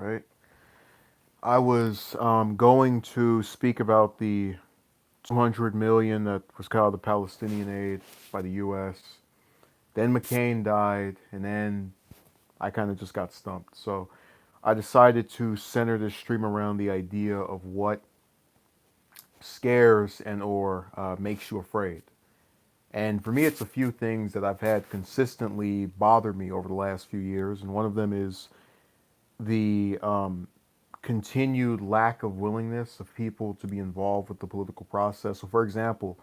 right? I was going to speak about the 200 million that was called the Palestinian aid by the U.S. Then McCain died, and then I kind of just got stumped. So I decided to center this stream around the idea of what scares and or makes you afraid. And for me, it's a few things that I've had consistently bother me over the last few years, and one of them is the continued lack of willingness of people to be involved with the political process. So, for example,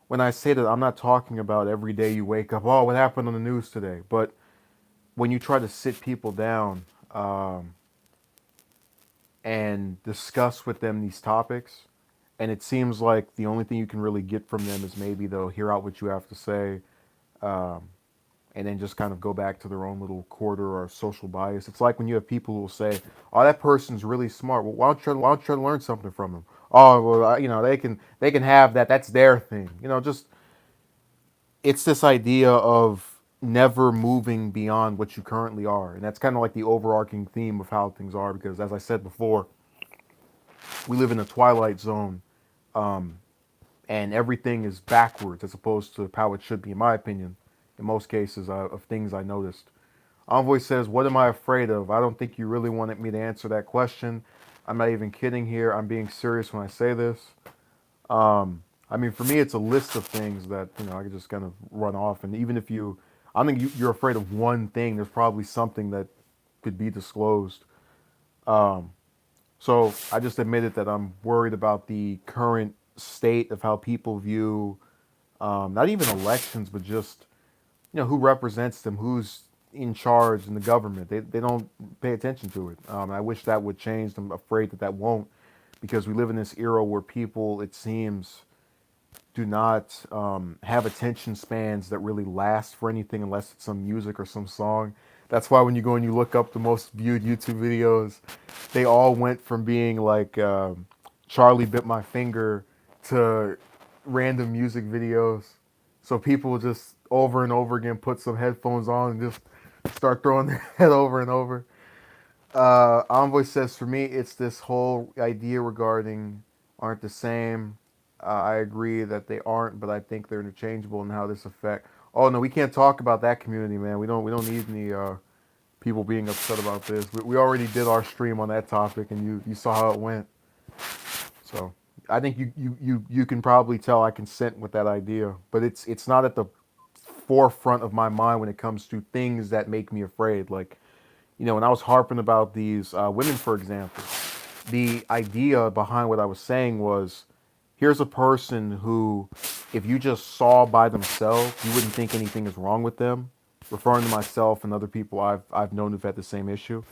when I say that, I'm not talking about every day you wake up, oh, what happened on the news today? But when you try to sit people down and discuss with them these topics, and it seems like the only thing you can really get from them is maybe they'll hear out what you have to say, um, and then just kind of go back to their own little quarter or social bias. It's like when you have people who will say, "Oh, that person's really smart. Well, why don't you try to learn something from them?" Oh, well, they can have that. That's their thing. Just it's this idea of never moving beyond what you currently are, and that's kind of like the overarching theme of how things are. Because as I said before, we live in a twilight zone, and everything is backwards as opposed to how it should be, in my opinion. In most cases, of things I noticed. Envoy says, "What am I afraid of? I don't think you really wanted me to answer that question. I'm not even kidding here. I'm being serious when I say this." I mean, for me, it's a list of things that I could just kind of run off. And even if I think you're afraid of one thing. There's probably something that could be disclosed. So I just admitted that I'm worried about the current state of how people view not even elections, but just who represents them, who's in charge in the government. They don't pay attention to it. I wish that would change. I'm afraid that won't, because we live in this era where people, it seems, do not have attention spans that really last for anything unless it's some music or some song. That's why when you go and you look up the most viewed YouTube videos, they all went from being like Charlie Bit My Finger to random music videos. So people just over and over again put some headphones on and just start throwing their head over and over. Envoy says, for me, it's this whole idea regarding aren't the same. I agree that they aren't, but I think they're interchangeable in how this affect. Oh no, we can't talk about that community, man. We don't need any people being upset about this. We already did our stream on that topic, and you saw how it went. So I think you can probably tell I consent with that idea, but it's not at the forefront of my mind when it comes to things that make me afraid. Like, when I was harping about these women, for example, the idea behind what I was saying was, here's a person who, if you just saw by themselves, you wouldn't think anything is wrong with them. Referring to myself and other people I've known who've had the same issue,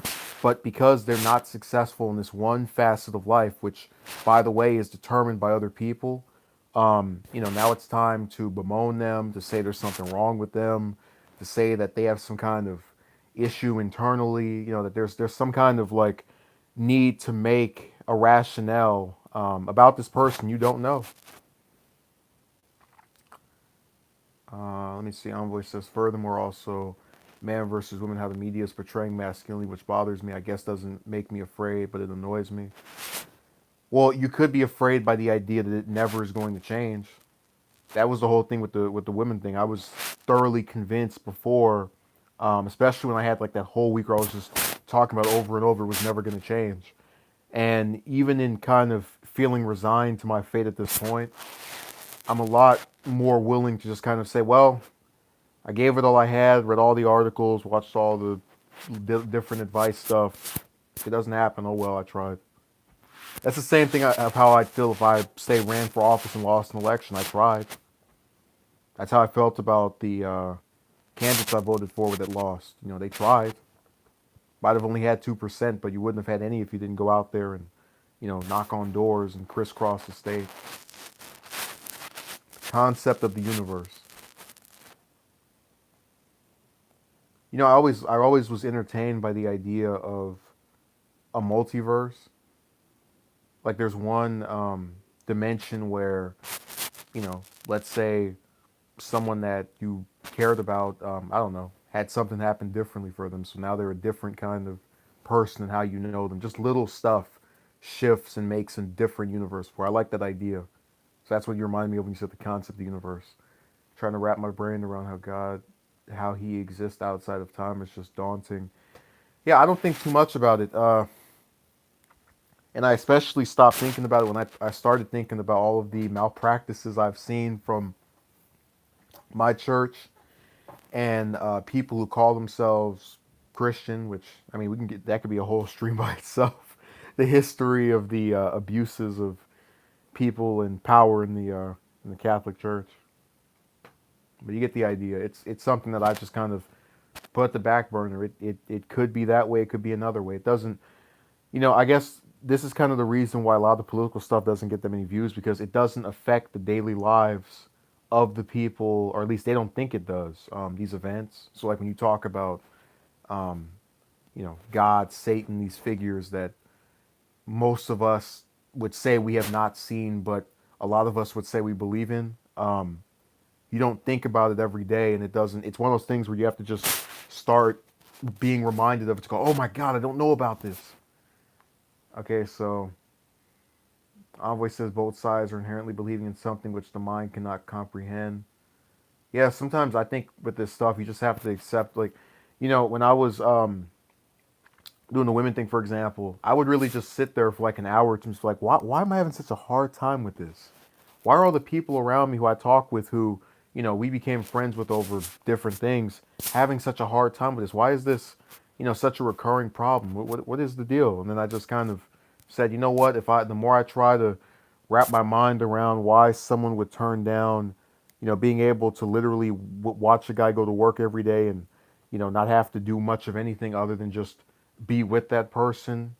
but because they're not successful in this one facet of life, which, by the way, is determined by other people, now it's time to bemoan them, to say there's something wrong with them, to say that they have some kind of issue internally, that there's some kind of like need to make a rationale about this person you don't know. Let me see. Envoy says, furthermore, also, man versus women, how the media is portraying masculinity, which bothers me. I guess doesn't make me afraid, but it annoys me. Well, you could be afraid by the idea that it never is going to change. That was the whole thing with the women thing. I was thoroughly convinced before, especially when I had like that whole week where I was just talking about over and over it was never going to change. And even in kind of feeling resigned to my fate at this point, I'm a lot more willing to just kind of say, well, I gave it all I had, read all the articles, watched all the different advice stuff. If it doesn't happen, oh well, I tried. That's the same thing of how I'd feel if I, say, ran for office and lost an election. I tried. That's how I felt about the candidates I voted for that lost. They tried. Might have only had 2%, but you wouldn't have had any if you didn't go out there and, knock on doors and crisscross the state. Concept of the universe. I always was entertained by the idea of a multiverse. Like there's one dimension where, let's say someone that you cared about, I don't know, had something happen differently for them. So now they're a different kind of person and how you know them. Just little stuff shifts and makes a different universe. Where I like that idea. So that's what you remind me of when you said the concept of the universe. Trying to wrap my brain around how he exists outside of time is just daunting. Yeah, I don't think too much about it. And I especially stopped thinking about it when I started thinking about all of the malpractices I've seen from my church and people who call themselves Christian, which I mean, we can get that could be a whole stream by itself. The history of the abuses of people in power in the Catholic Church, but you get the idea. It's something that I just kind of put at the back burner. It could be that way. It could be another way. It doesn't. I guess this is kind of the reason why a lot of the political stuff doesn't get that many views because it doesn't affect the daily lives of the people, or at least they don't think it does. These events. So like when you talk about, um, God, Satan, these figures that most of us would say we have not seen, but a lot of us would say we believe in. You don't think about it every day, and it doesn't. It's one of those things where you have to just start being reminded of it to go, oh my God, I don't know about this. Okay, so Envoy says both sides are inherently believing in something which the mind cannot comprehend. Yeah, sometimes I think with this stuff, you just have to accept, like, when I was doing the women thing, for example, I would really just sit there for like an hour to just like, why am I having such a hard time with this? Why are all the people around me who I talk with who, we became friends with over different things having such a hard time with this? Why is this, such a recurring problem? What is the deal? And then I just kind of said, you know what? The more I try to wrap my mind around why someone would turn down, being able to literally watch a guy go to work every day and, not have to do much of anything other than just be with that person,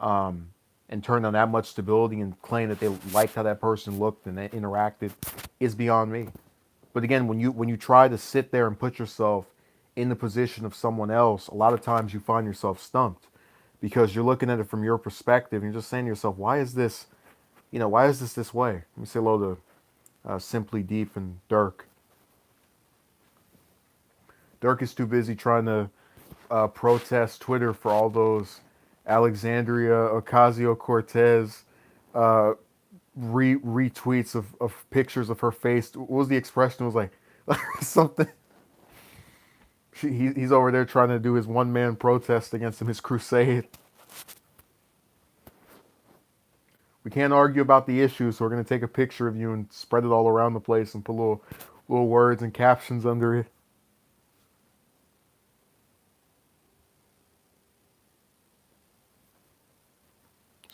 um, and turn on that much stability and claim that they liked how that person looked and they interacted is beyond me. But again, when you try to sit there and put yourself in the position of someone else, a lot of times you find yourself stumped because you're looking at it from your perspective and you're just saying to yourself, why is this way? Let me say hello to Simply Deep and Dirk. Dirk is too busy trying to protest Twitter for all those Alexandria Ocasio Cortez uh, retweets of pictures of her face. What was the expression? It was like something. He's over there trying to do his one man protest against him, his crusade. We can't argue about the issue, so we're gonna take a picture of you and spread it all around the place and put little words and captions under it.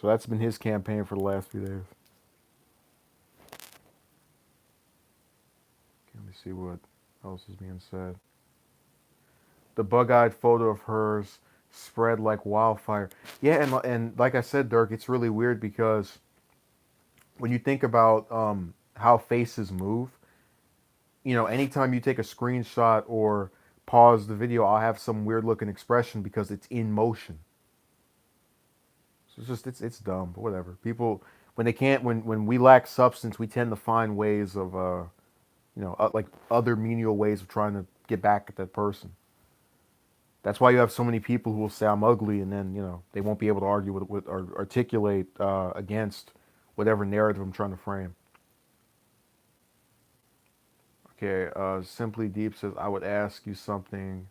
So that's been his campaign for the last few days. Let me see what else is being said. The bug-eyed photo of hers spread like wildfire. Yeah, and like I said, Dirk, it's really weird because when you think about how faces move, anytime you take a screenshot or pause the video, I'll have some weird looking expression because it's in motion. So it's dumb, but whatever. People when they can't when we lack substance, we tend to find ways of like other menial ways of trying to get back at that person. That's why you have so many people who will say I'm ugly, and then they won't be able to argue with or articulate against whatever narrative I'm trying to frame. Okay, Simply Deep says I would ask you something.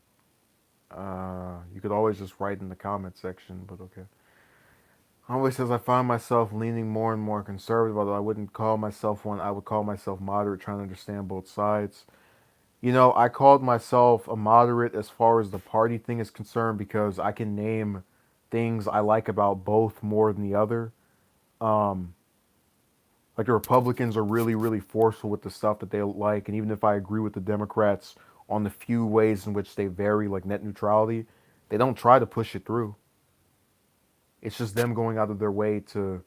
You could always just write in the comment section, but okay. Always says I find myself leaning more and more conservative, although I wouldn't call myself one. I would call myself moderate, trying to understand both sides. I called myself a moderate as far as the party thing is concerned because I can name things I like about both more than the other. Um, like the Republicans are really, really forceful with the stuff that they like, and even if I agree with the Democrats on the few ways in which they vary, like net neutrality, they don't try to push it through. It's just them going out of their way to,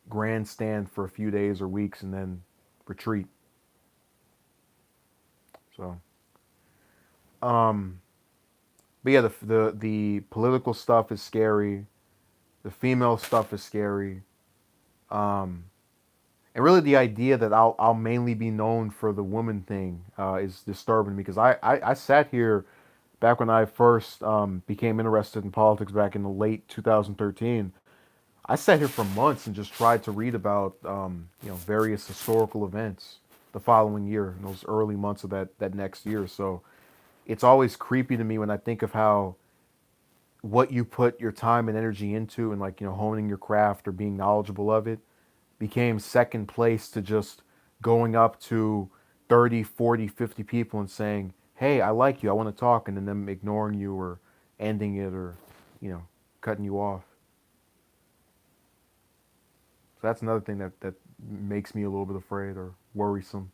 grandstand for a few days or weeks and then retreat. So, um, but yeah, the political stuff is scary. The female stuff is scary. Um, and really, the idea that I'll mainly be known for the woman thing is disturbing because I sat here back when I first became interested in politics back in the late 2013, I sat here for months and just tried to read about various historical events the following year in those early months of that next year. So it's always creepy to me when I think of how what you put your time and energy into and like honing your craft or being knowledgeable of it became second place to just going up to 30, 40, 50 people and saying, hey, I like you, I want to talk, and then them ignoring you or ending it or you know cutting you off. So that's another thing that makes me a little bit afraid or worrisome.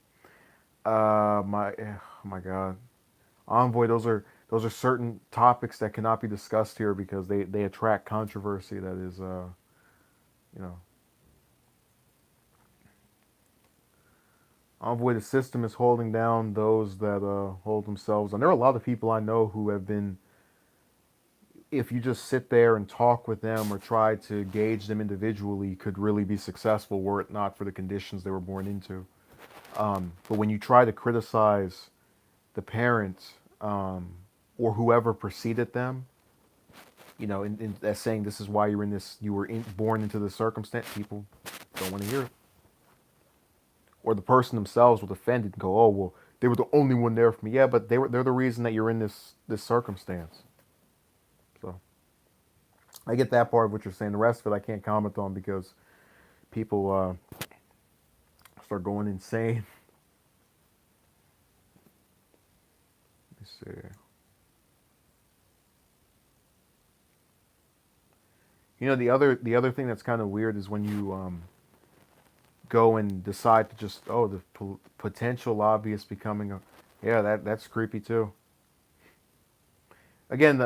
Oh my God, Envoy. Those are certain topics that cannot be discussed here because they attract controversy. That is, you know, Envoy. The system is holding down those that hold themselves. And there are a lot of people I know who have been. If you just sit there and talk with them or try to gauge them individually, could really be successful were it not for the conditions they were born into. But when you try to criticize the parents or whoever preceded them, as saying this is why you're in this, born into this circumstance, people don't want to hear it. Or the person themselves will defend it and go, oh well, they were the only one there for me. Yeah, but they're the reason that you're in this circumstance. So I get that part of what you're saying. The rest of it I can't comment on because people start going insane. Let me see. The other thing that's kind of weird is when you go and decide to just the potential lobbyist becoming a yeah that's creepy too. Again,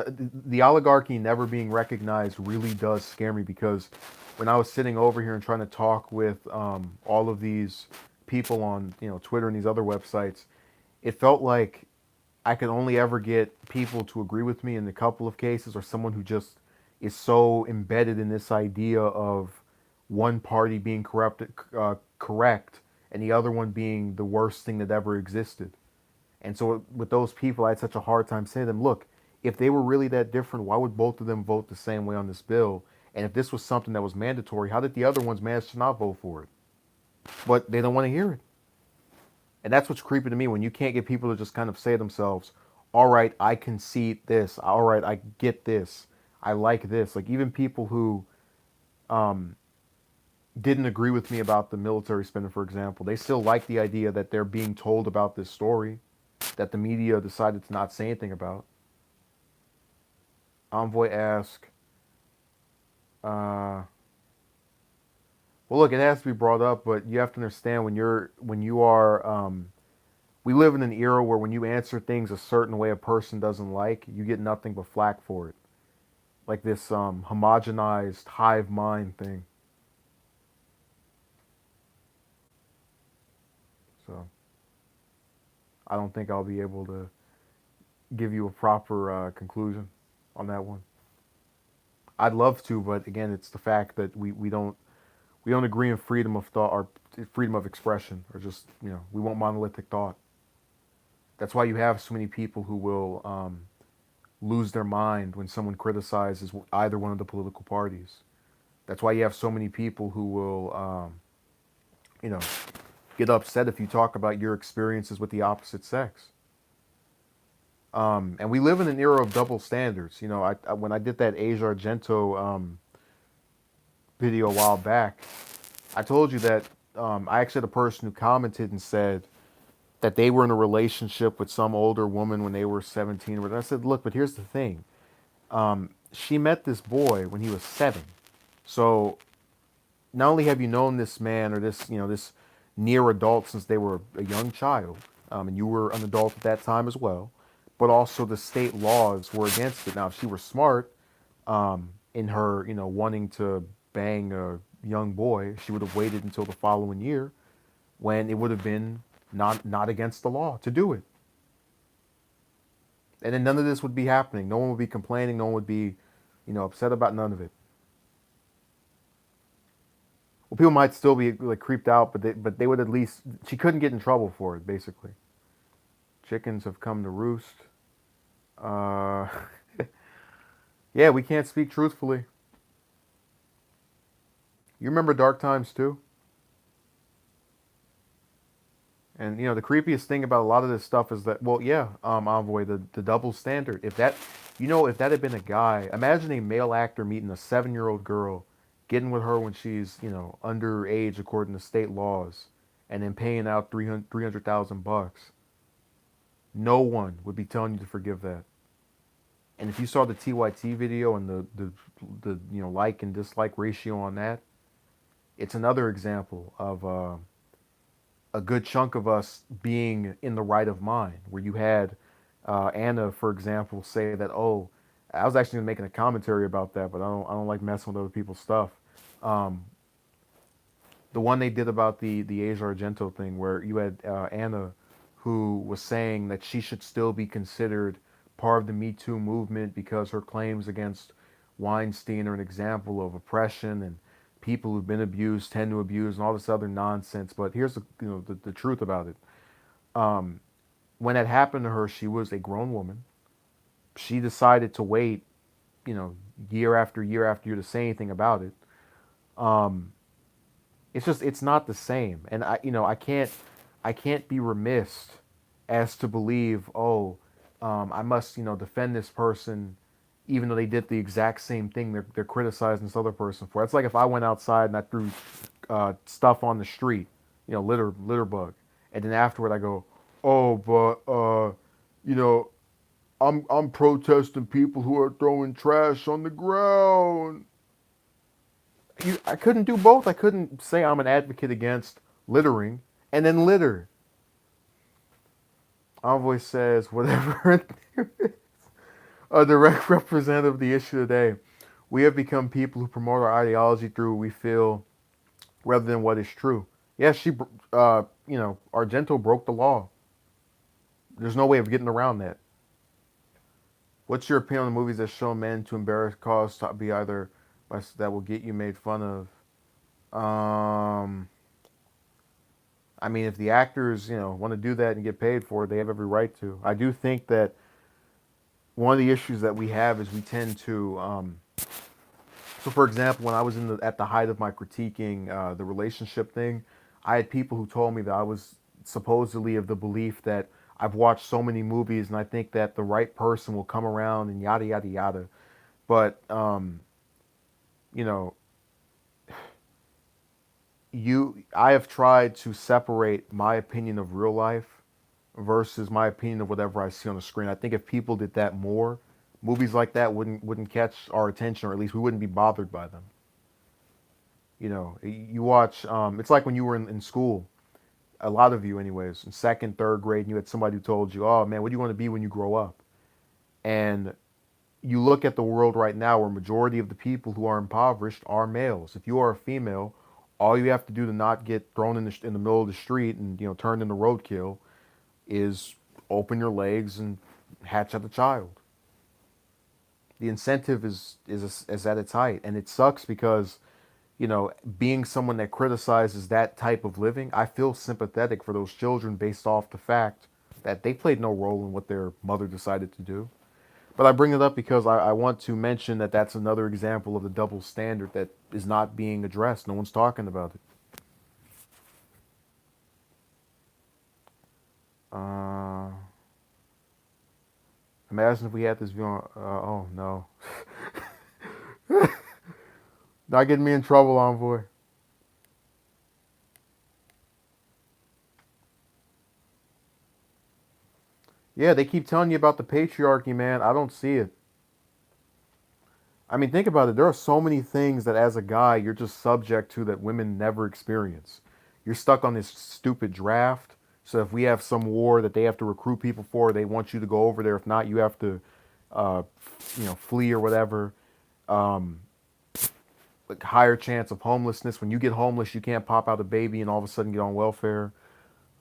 the oligarchy never being recognized really does scare me because when I was sitting over here and trying to talk with all of these people on Twitter and these other websites, it felt like I could only ever get people to agree with me in a couple of cases, or someone who just is so embedded in this idea of one party being correct, and the other one being the worst thing that ever existed. And so with those people, I had such a hard time saying to them, look, if they were really that different, why would both of them vote the same way on this bill? And if this was something that was mandatory, how did the other ones manage to not vote for it? But they don't want to hear it. And that's what's creepy to me when you can't get people to just kind of say to themselves, all right, I concede this. All right, I get this. I like this. Like even people who um, didn't agree with me about the military spending, for example, they still like the idea that they're being told about this story that the media decided to not say anything about. Envoy asked, uh, well, look, it has to be brought up, but you have to understand when you are we live in an era where when you answer things a certain way a person doesn't like, you get nothing but flack for it. Like this homogenized hive mind thing. So I don't think I'll be able to give you a proper conclusion on that one. I'd love to, but again, it's the fact that we don't agree in freedom of thought or freedom of expression, or just we want monolithic thought. That's why you have so many people who will lose their mind when someone criticizes either one of the political parties. That's why you have so many people who will, you know, get upset if you talk about your experiences with the opposite sex. And we live in an era of double standards. When I did that Asia Argento video a while back, I told you that I actually had a person who commented and said that they were in a relationship with some older woman when they were 17. And I said, look, but here's the thing. She met this boy when he was 7. So not only have you known this man or this near adult since they were a young child, and you were an adult at that time as well, but also the state laws were against it. Now, if she were smart, in her, wanting to bang a young boy, she would have waited until the following year when it would have been not against the law to do it. And then none of this would be happening. No one would be complaining. No one would be, upset about none of it. Well, people might still be like creeped out, but they would at least, she couldn't get in trouble for it, basically. Chickens have come to roost. Uh, yeah, we can't speak truthfully. You remember Dark Times too? And the creepiest thing about a lot of this stuff is that, well, yeah, Envoy, the double standard. If that had been a guy, imagine a male actor meeting a 7-year-old girl, getting with her when she's underage according to state laws, and then paying out 300,000 bucks. No one would be telling you to forgive that. And if you saw the TYT video and the like and dislike ratio on that, it's another example of a good chunk of us being in the right of mind, where you had Anna, for example, say that, oh, I was actually making a commentary about that, but I don't like messing with other people's stuff. Um, the one they did about the Asia Argento thing, where you had Anna, who was saying that she should still be considered part of the Me Too movement because her claims against Weinstein are an example of oppression, and people who've been abused tend to abuse and all this other nonsense. But here's the truth about it. Um, when it happened to her, she was a grown woman. She decided to wait, year after year after year to say anything about it. Um, it's not the same, and I can't be remiss as to believe, oh, I must defend this person, even though they did the exact same thing. They're criticizing this other person for. It's like if I went outside and I threw stuff on the street, litter bug, and then afterward I go, oh, but you know, I'm protesting people who are throwing trash on the ground. I couldn't do both. I couldn't say I'm an advocate against littering and then litter. Envoy says whatever. A direct representative of the issue today. We have become people who promote our ideology through what we feel rather than what is true. Yes, Argento broke the law. There's no way of getting around that. What's your opinion on the movies that show men to embarrass cause to be either that will get you made fun of? I mean, if the actors, want to do that and get paid for it, they have every right to. I do think that one of the issues that we have is we tend to. So, for example, when I was at the height of my critiquing the relationship thing, I had people who told me that I was supposedly of the belief that I've watched so many movies and I think that the right person will come around and yada yada yada. But you know, I have tried to separate my opinion of real life versus my opinion of whatever I see on the screen. I think if people did that more, movies like that wouldn't catch our attention, or at least we wouldn't be bothered by them. You watch. It's like when you were in school. A lot of you, anyways, in second, third grade, and you had somebody who told you, "Oh man, what do you want to be when you grow up?" And you look at the world right now, where majority of the people who are impoverished are males. If you are a female, all you have to do to not get thrown in the middle of the street and turned into roadkill is open your legs and hatch out a child. The incentive is at its height, and it sucks because being someone that criticizes that type of living, I feel sympathetic for those children based off the fact that they played no role in what their mother decided to do. But I bring it up because I want to mention that that's another example of the double standard that is not being addressed. No one's talking about it. Uh, Imagine if we had this view on. Oh no, not getting me in trouble, Envoy. Yeah, they keep telling you about the patriarchy, man. I don't see it. I mean, think about it. There are so many things that as a guy you're just subject to that women never experience. You're stuck on this stupid draft. So if we have some war that they have to recruit people for, they want you to go over there. If not, you have to, flee or whatever. Um, like higher chance of homelessness. When you get homeless, you can't pop out a baby and all of a sudden get on welfare.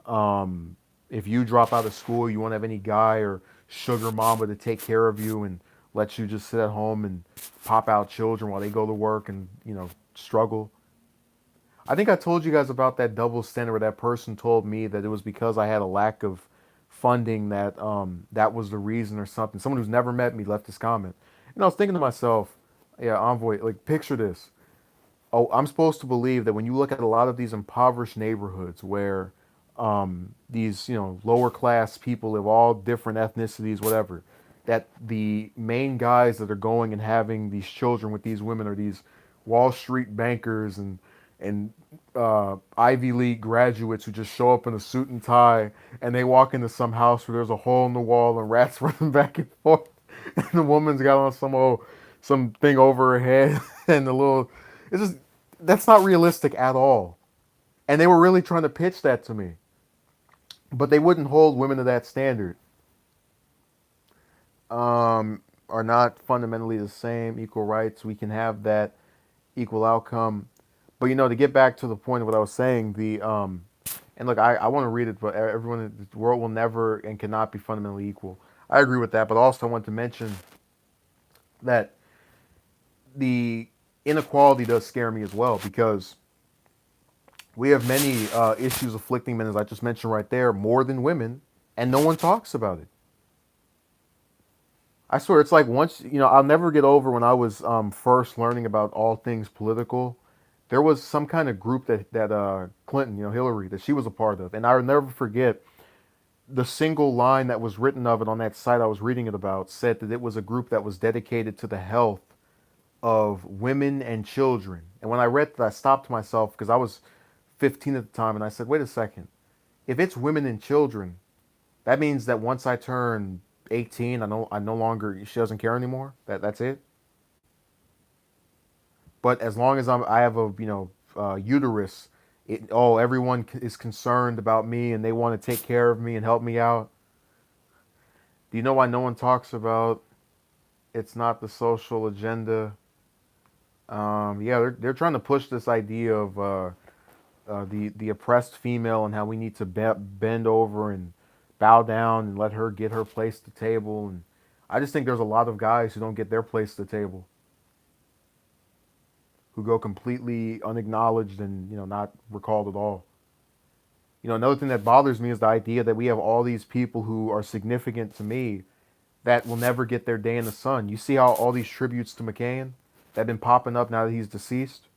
Um, if you drop out of school, you won't have any guy or sugar mama to take care of you and let you just sit at home and pop out children while they go to work and struggle. I think I told you guys about that double standard where that person told me that it was because I had a lack of funding that that was the reason or something. Someone who's never met me left this comment, and I was thinking to myself, yeah, Envoy, like picture this. Oh, I'm supposed to believe that when you look at a lot of these impoverished neighborhoods where these, lower class people live, all different ethnicities, whatever, that the main guys that are going and having these children with these women are these Wall Street bankers and Ivy League graduates who just show up in a suit and tie, and they walk into some house where there's a hole in the wall and rats running back and forth, and the woman's got on some thing over her head and the little. It's just that's not realistic at all. And they were really trying to pitch that to me, but they wouldn't hold women to that standard. Are not fundamentally the same. Equal rights, we can have that equal outcome. But to get back to the point of what I was saying, the and look, I want to read it, but everyone in the world will never and cannot be fundamentally equal. I agree with that, but also I want to mention that the inequality does scare me as well because we have many issues afflicting men, as I just mentioned right there, more than women, and no one talks about it. I swear, it's like once, I'll never get over when I was first learning about all things political. There was some kind of group that Clinton, Hillary, that she was a part of. And I'll never forget the single line that was written of it on that site I was reading it about said that it was a group that was dedicated to the health of women and children. And when I read that, I stopped myself because I was 15 at the time and I said, wait a second. If it's women and children, that means that once I turn 18, I no longer she doesn't care anymore. That's it. But as long as I have a uterus, everyone is concerned about me and they want to take care of me and help me out. Do you know why no one talks about it's not the social agenda? Yeah, they're trying to push this idea of the oppressed female and how we need to bend over and bow down and let her get her place at the table. And I just think there's a lot of guys who don't get their place at the table, who go completely unacknowledged and not recalled at all. Another thing that bothers me is the idea that we have all these people who are significant to me that will never get their day in the sun. You see how all these tributes to McCain that have been popping up now that he's deceased?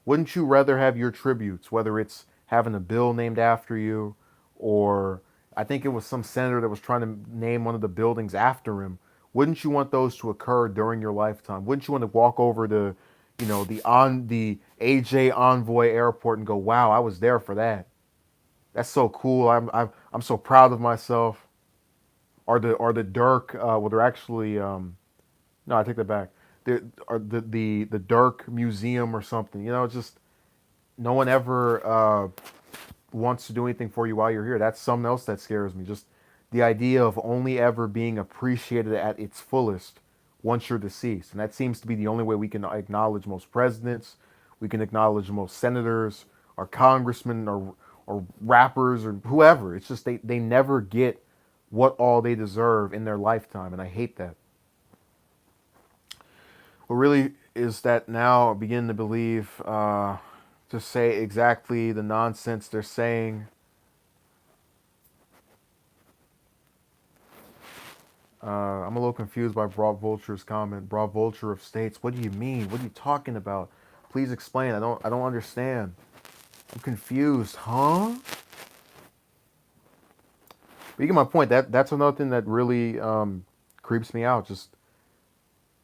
Wouldn't you rather have your tributes, whether it's having a bill named after you, or I think it was some senator that was trying to name one of the buildings after him? Wouldn't you want those to occur during your lifetime? Wouldn't you want to walk over to, the AJ Envoy Airport and go, "Wow, I was there for that. That's so cool. I'm so proud of myself." Or the Dirk, well, they're actually no, I take that back. The Dirk Museum or something. It's just no one ever wants to do anything for you while you're here. That's something else that scares me. Just the idea of only ever being appreciated at its fullest once you're deceased. And that seems to be the only way we can acknowledge most presidents, we can acknowledge most senators, or congressmen, or rappers, or whoever. It's just they never get what all they deserve in their lifetime. And I hate that. What really is that now I begin to believe, to say exactly the nonsense they're saying. I'm a little confused by Broad Vulture's comment. Broad Vulture of States. What do you mean? What are you talking about? Please explain. I don't understand. I'm confused. Huh? But you get my point. That's another thing that really creeps me out. Just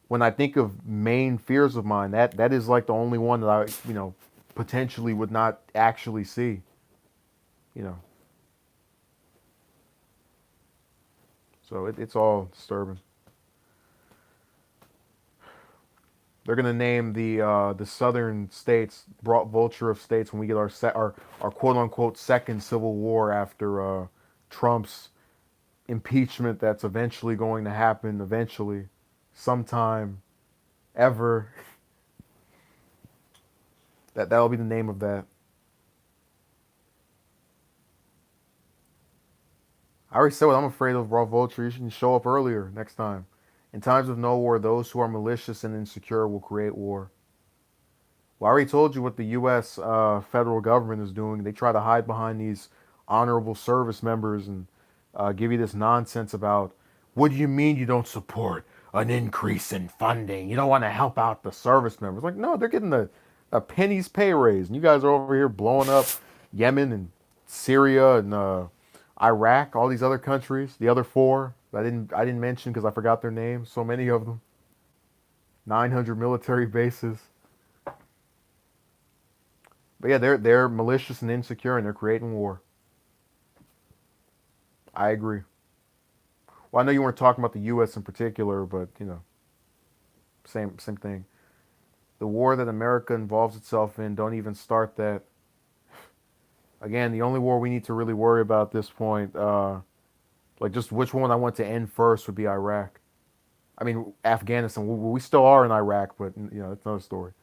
when I think of main fears of mine, that is like the only one that I potentially would not actually see. You know. So it's all disturbing. They're gonna name the southern states brought vulture of states when we get our quote unquote second civil war after Trump's impeachment that's eventually going to happen eventually, sometime, ever. That'll be the name of that. I already said what I'm afraid of, raw vulture. You should show up earlier next time. In times of no war, those who are malicious and insecure will create war. Well, I already told you what the U.S. Federal government is doing. They try to hide behind these honorable service members and give you this nonsense about what do you mean you don't support an increase in funding? You don't want to help out the service members. Like, no, they're getting a penny's pay raise, and you guys are over here blowing up Yemen and Syria and Iraq, all these other countries, the other four I didn't mention because I forgot their names. So many of them, 900 military bases. But yeah, they're malicious and insecure, and they're creating war. I agree. Well, I know you weren't talking about the U.S. in particular, but same thing. The war that America involves itself in, don't even start that. Again, the only war we need to really worry about at this point, like just which one I want to end first, would be Iraq. I mean, Afghanistan. We still are in Iraq, but it's another story.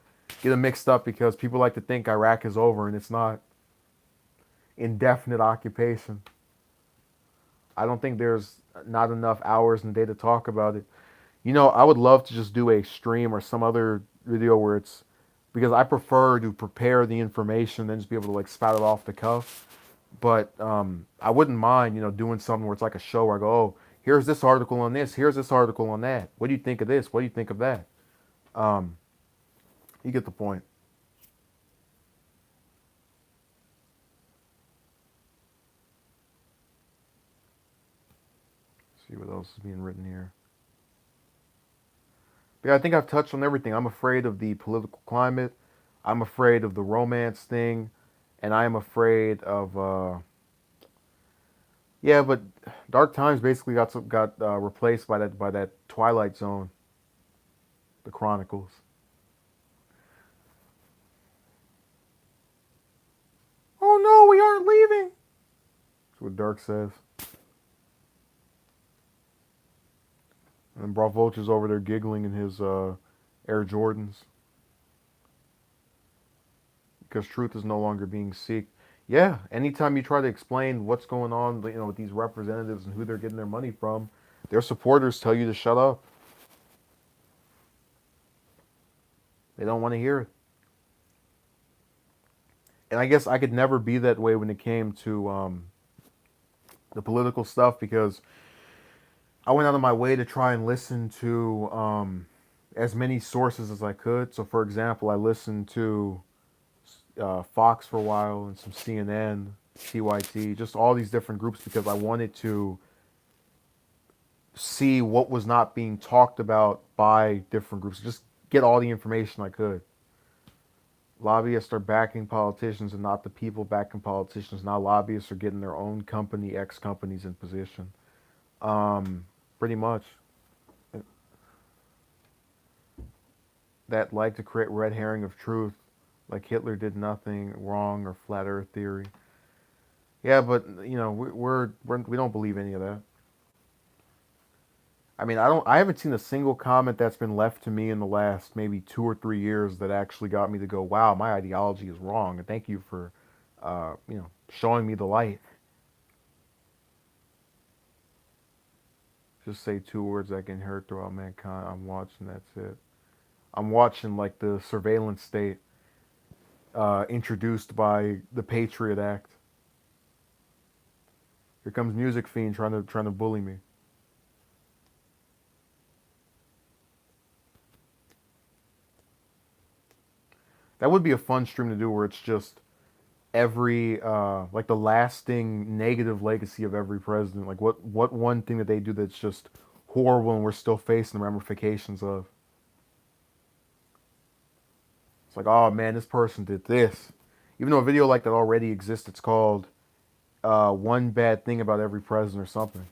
Get them mixed up because people like to think Iraq is over, and it's not. Indefinite occupation. I don't think there's not enough hours in the day to talk about it. I would love to just do a stream or some other video where it's, because I prefer to prepare the information than just be able to like spout it off the cuff. But I wouldn't mind, doing something where it's like a show where I go, oh, here's this article on this, here's this article on that. What do you think of this? What do you think of that? Um, you get the point. Let's see what else is being written here. But yeah, I think I've touched on everything. I'm afraid of the political climate. I'm afraid of the romance thing, and I am afraid of yeah. But Dark Times basically got replaced by that Twilight Zone, the Chronicles. Oh no, we aren't leaving. That's what Dirk says. And then Bra Vulture's over there giggling in his Air Jordans because truth is no longer being seeked. Yeah, anytime you try to explain what's going on, with these representatives and who they're getting their money from, their supporters tell you to shut up. They don't want to hear it. And I guess I could never be that way when it came to the political stuff because I went out of my way to try and listen to as many sources as I could. So, for example, I listened to Fox for a while and some CNN, TYT, just all these different groups because I wanted to see what was not being talked about by different groups. Just get all the information I could. Lobbyists are backing politicians and not the people backing politicians. Now lobbyists are getting their own company, X companies in position. Pretty much. That like to create red herring of truth, like Hitler did nothing wrong or flat Earth theory. Yeah, but we don't believe any of that. I mean, I haven't seen a single comment that's been left to me in the last maybe 2 or 3 years that actually got me to go, wow, my ideology is wrong, and thank you for, showing me the light. Just say 2 words that can hurt throughout mankind. I'm watching. That's it. I'm watching like the surveillance state introduced by the Patriot Act. Here comes Music Fiend trying to bully me. That would be a fun stream to do where it's just every like the lasting negative legacy of every president. Like what one thing that they do that's just horrible and we're still facing the ramifications of. It's like, oh man, this person did this. Even though a video like that already exists, it's called One Bad Thing About Every President or something.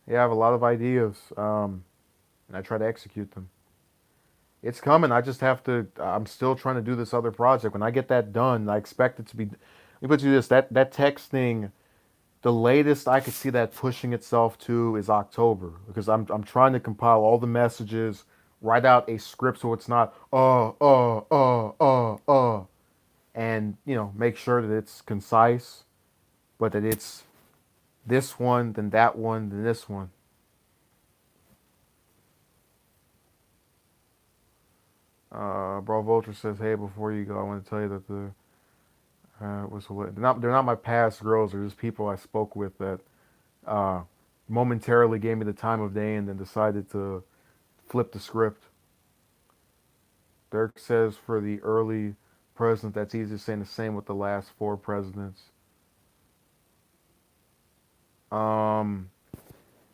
Yeah, I have a lot of ideas, and I try to execute them. It's coming. I just have to. I'm still trying to do this other project. When I get that done, I expect it to be. Let me put you this: that text thing. The latest I could see that pushing itself to is October because I'm trying to compile all the messages, write out a script so it's not and make sure that it's concise, but that it's this one, then that one, then this one. Bro Vulture says, "Hey, before you go, I want to tell you that the they're not my past girls. They're just people I spoke with that uh, momentarily gave me the time of day and then decided to flip the script." Dirk says, "For the early president, that's easy saying the same with the last four presidents." Um,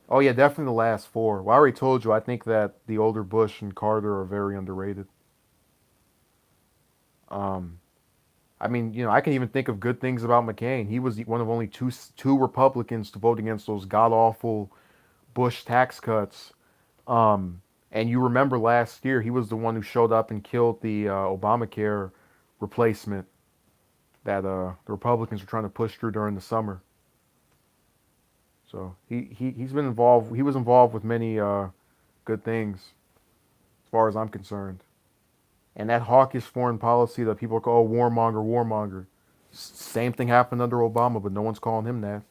oh yeah, definitely the last four. Well, I already told you. I think that the older Bush and Carter are very underrated. Um, I mean, I can even think of good things about McCain. He was one of only two Republicans to vote against those god awful Bush tax cuts. Um, and you remember last year, he was the one who showed up and killed the Obamacare replacement that the Republicans were trying to push through during the summer. So he's been involved. He was involved with many good things, as far as I'm concerned. And that hawkish foreign policy that people call warmonger, warmonger. Same thing happened under Obama, but no one's calling him that.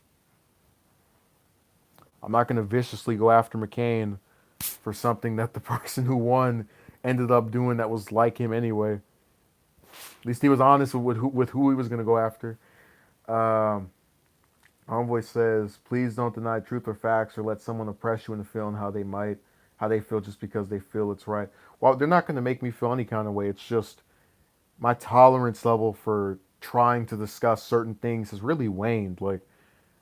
I'm not going to viciously go after McCain for something that the person who won ended up doing that was like him anyway. At least he was honest with who he was going to go after. Um, Homeboy says, "Please don't deny truth or facts or let someone oppress you into feeling how they feel just because they feel it's right." Well, they're not going to make me feel any kind of way. It's just my tolerance level for trying to discuss certain things has really waned. Like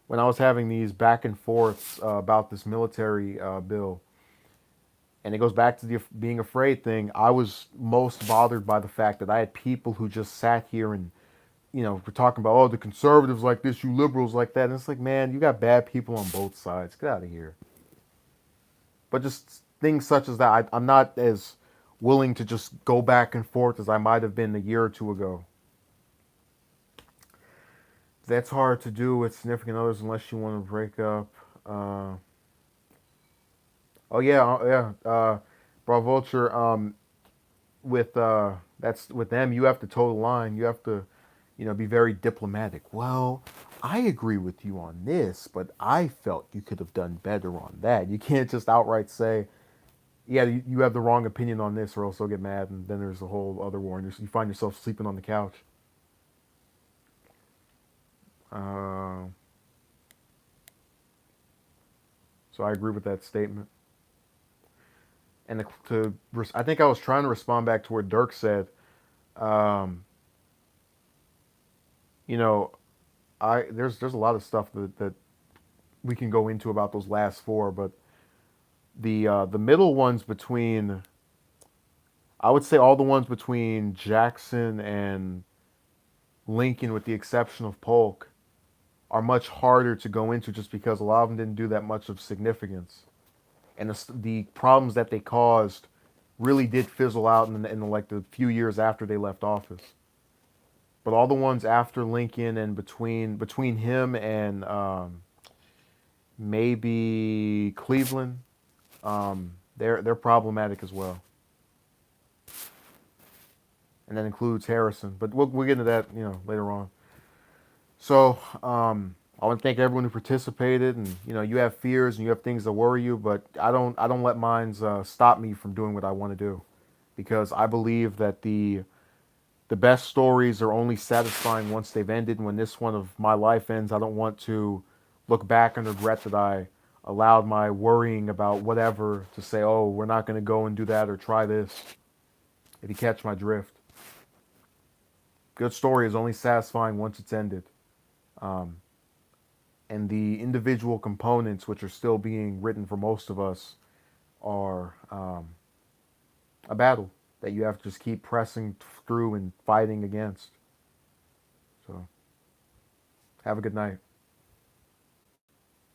when I was having these back and forths about this military bill, and it goes back to the being afraid thing. I was most bothered by the fact that I had people who just sat here and we're talking about, oh, the conservatives like this, you liberals like that. And it's like, man, you got bad people on both sides. Get out of here. But just things such as that, I'm not as willing to just go back and forth as I might have been a year or two ago. That's hard to do with significant others unless you want to break up. Uh, oh yeah, yeah. Bro Vulture. With that's with them, you have to toe the line. You have to, be very diplomatic. Well, I agree with you on this, but I felt you could have done better on that. You can't just outright say, yeah, you have the wrong opinion on this, or else they'll get mad, and then there's a whole other war, and you find yourself sleeping on the couch. Uh, so I agree with that statement. And I think I was trying to respond back to what Dirk said. Um, you know, there's a lot of stuff that we can go into about those last four, but the middle ones between, I would say all the ones between Jackson and Lincoln, with the exception of Polk, are much harder to go into just because a lot of them didn't do that much of significance, and the problems that they caused really did fizzle out in like the few years after they left office. But all the ones after Lincoln and between him and maybe Cleveland, they're problematic as well, and that includes Harrison. But we'll get into that later on. So I want to thank everyone who participated, and you have fears and you have things that worry you, but I don't let mine stop me from doing what I want to do, because I believe that the best stories are only satisfying once they've ended. And when this one of my life ends, I don't want to look back and regret that I allowed my worrying about whatever to say, oh, we're not going to go and do that or try this. If you catch my drift, good story is only satisfying once it's ended. Um, and the individual components, which are still being written for most of us, are a battle that you have to just keep pressing through and fighting against. So, have a good night.